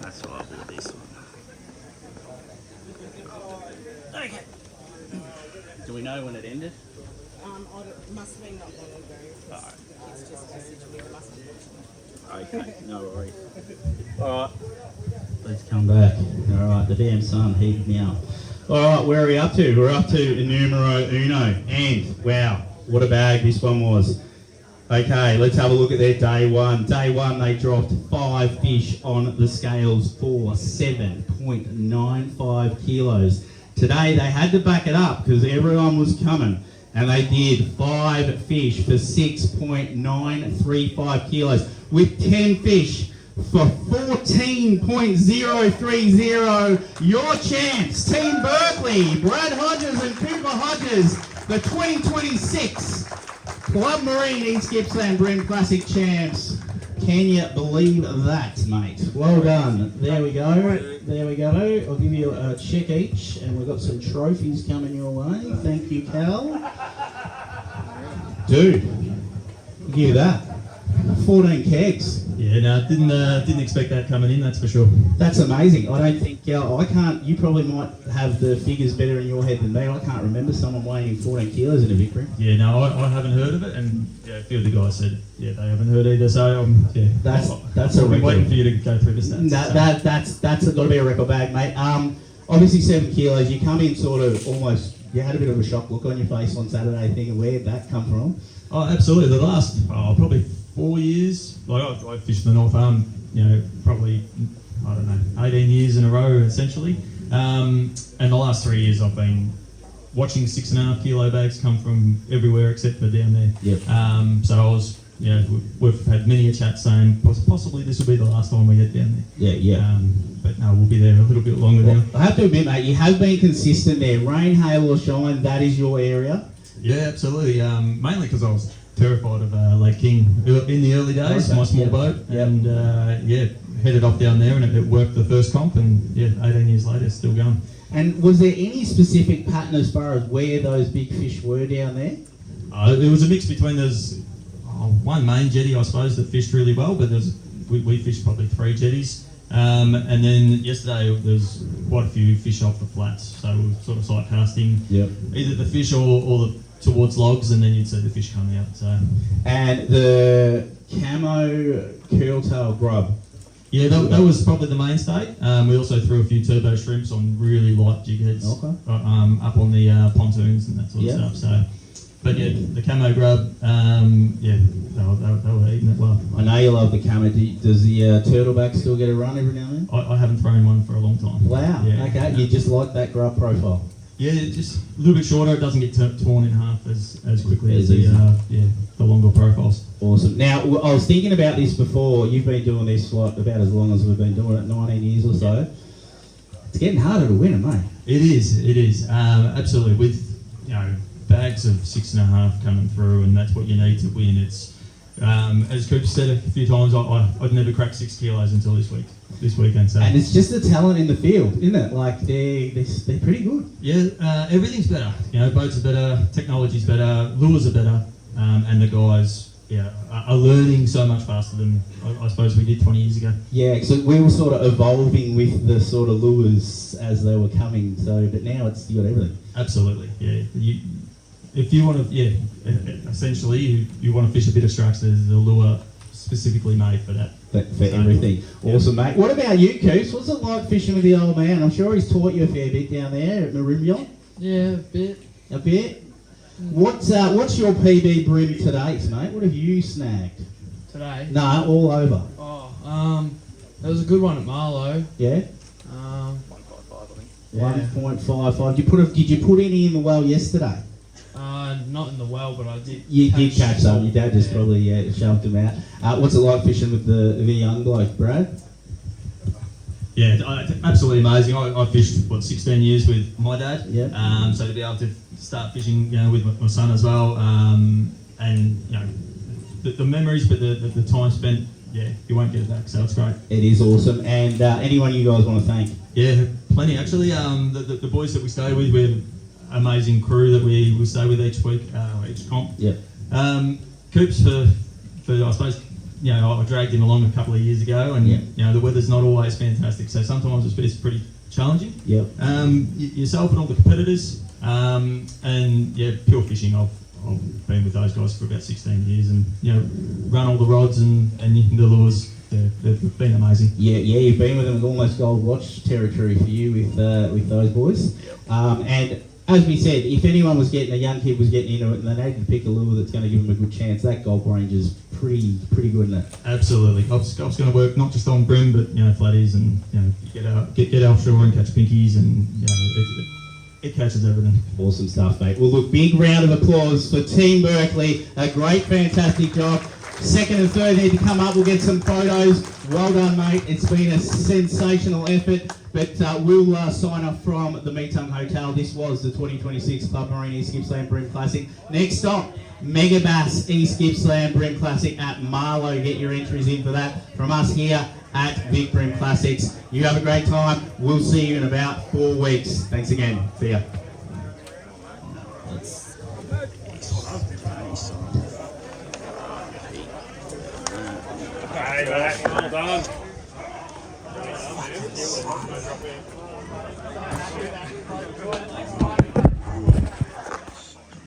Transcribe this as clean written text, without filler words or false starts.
That's why I bought this one. Okay. Do we know when it ended? It must have been not long ago. Alright. It's just messaged me. It must have been. Okay, no worries. Alright. Let's come back. Alright, the damn sun heated me up. Alright, where are we up to? We're up to numero uno. And, wow, what a bag this one was. Okay, let's have a look at their day one. Day one, they dropped 5 fish on the scales for 7.95 kilos. Today, they had to back it up because everyone was coming. And they did 5 fish for 6.935 kilos with 10 fish for 14.030. Your chance, Team Berkeley, Brad Hodges and Cooper Hodges, the 2026 Club Marine East Gippsland Bream Classic champs. Can you believe that, mate? Well done. There we go. There we go. I'll give you a check each, and we've got some trophies coming your way. Thank you, Cal. Dude, give you that. 14 kegs. Yeah, no, didn't expect that coming in, that's for sure. That's amazing. I don't think, I can't, you probably might have the figures better in your head than me. I can't remember someone weighing 14 kilos in a victory. Yeah, no, I haven't heard of it, and yeah, a few of the guys said, yeah, they haven't heard either, so yeah. That's I'll a be record. waiting for you to go through the stats. That's got to be a record bag, mate. Obviously 7 kilos, you come in sort of almost, you had a bit of a shock look on your face on Saturday thinking, where'd that come from? Oh, absolutely. The last, probably 4 years, like I fished the North Arm, probably, 18 years in a row, essentially. And the last 3 years I've been watching 6.5 kilo bags come from everywhere except for down there. Yep. So I was, we've had many a chat saying possibly this will be the last time we get down there. Yeah. But no, we'll be there a little bit longer now. I have to admit, mate, you have been consistent there. Rain, hail or shine, that is your area. Yeah, absolutely. Mainly because I was terrified of Lake King in the early days, my small boat, and headed off down there, and it worked the first comp, and 18 years later, still going. And was there any specific pattern as far as where those big fish were down there? It was a mix between there's one main jetty, I suppose, that fished really well, but we fished probably 3 jetties. And then yesterday there's quite a few fish off the flats, so we were sort of sight casting either the fish or towards logs, and then you'd see the fish coming out. So. And the camo curltail grub. Yeah, that was probably the mainstay. We also threw a few turbo shrimps on really light jig heads up on the pontoons and that sort of stuff. So, but yeah, the camo grub, they were eating it well. I know you love the camo. Does the turtleback still get a run every now and then? I haven't thrown one for a long time. Wow. Yeah. Okay. You just like that grub profile. Yeah, just a little bit shorter. It doesn't get torn in half as quickly as easy. the longer profiles. Awesome. Now, I was thinking about this before. You've been doing this about as long as we've been doing it, 19 years or so. Yeah. It's getting harder to win them, mate. It is. Absolutely. With bags of 6.5 coming through, and that's what you need to win. It's as Coop said a few times, I'd never cracked 6 kilos until this weekend. So. And it's just the talent in the field, isn't it? Like they're pretty good. Yeah, everything's better. Boats are better, technology's better, lures are better, and the guys are learning so much faster than I suppose we did 20 years ago. Yeah, so we were sort of evolving with the sort of lures as they were coming. So, but now you got everything. Absolutely. Yeah. If you want to, essentially you want to fish a bit of strikes, there's a lure specifically made for that. For everything. Awesome, mate. What about you, Coops? What's it like fishing with the old man? I'm sure he's taught you a fair bit down there at Merimbula. Yeah, a bit. A bit? What's your PB Bream to date, mate? What have you snagged? Today? No, all over. Oh, there was a good one at Marlow. Yeah? 1.55. Did you put any in the well yesterday? Not in the well, but I did. You did catch some. Your dad just probably shoved them out. What's it like fishing with the young bloke, Brad? Yeah, absolutely amazing. I fished 16 years with my dad. Yeah. So to be able to start fishing, with my son as well, and the memories, but the time spent, you won't get it back. So it's great. It is awesome. And anyone you guys want to thank? Yeah, plenty actually. The boys that we stay with, we're amazing crew that we stay with each week, each comp. Yeah. Coops for I suppose you know, I dragged him along a couple of years ago, and Yeah. you know, the weather's not always fantastic, so sometimes it's pretty challenging. Yep. Yourself and all the competitors, and yeah, pure fishing. I've been with those guys for about 16 years, and you know, run all the rods and the lures. They've been amazing. Yeah, you've been with them. It's almost gold watch territory for you with those boys. And as we said, if anyone was a young kid was getting into it, and they needed to pick a lure that's going to give them a good chance, that Gulp range is pretty good, isn't it? Absolutely. Gulp's going to work not just on bream, but you know, flatties, and you know, get offshore and catch pinkies, and you know, it catches everything. Awesome stuff, mate. Well, look, big round of applause for Team Berkeley. A great, fantastic job. Second and third need to come up. We'll get some photos. Well done, mate. It's been a sensational effort. But we'll sign off from the Meetung Hotel. This was the 2026 Club Marine East Gippsland Bream Classic. Next stop, Mega Bass East Gippsland Bream Classic at Marlow. Get your entries in for that from us here at Vic Bream Classics. You have a great time. We'll see you in about 4 weeks. Thanks again. See ya. Okay, mate, well done.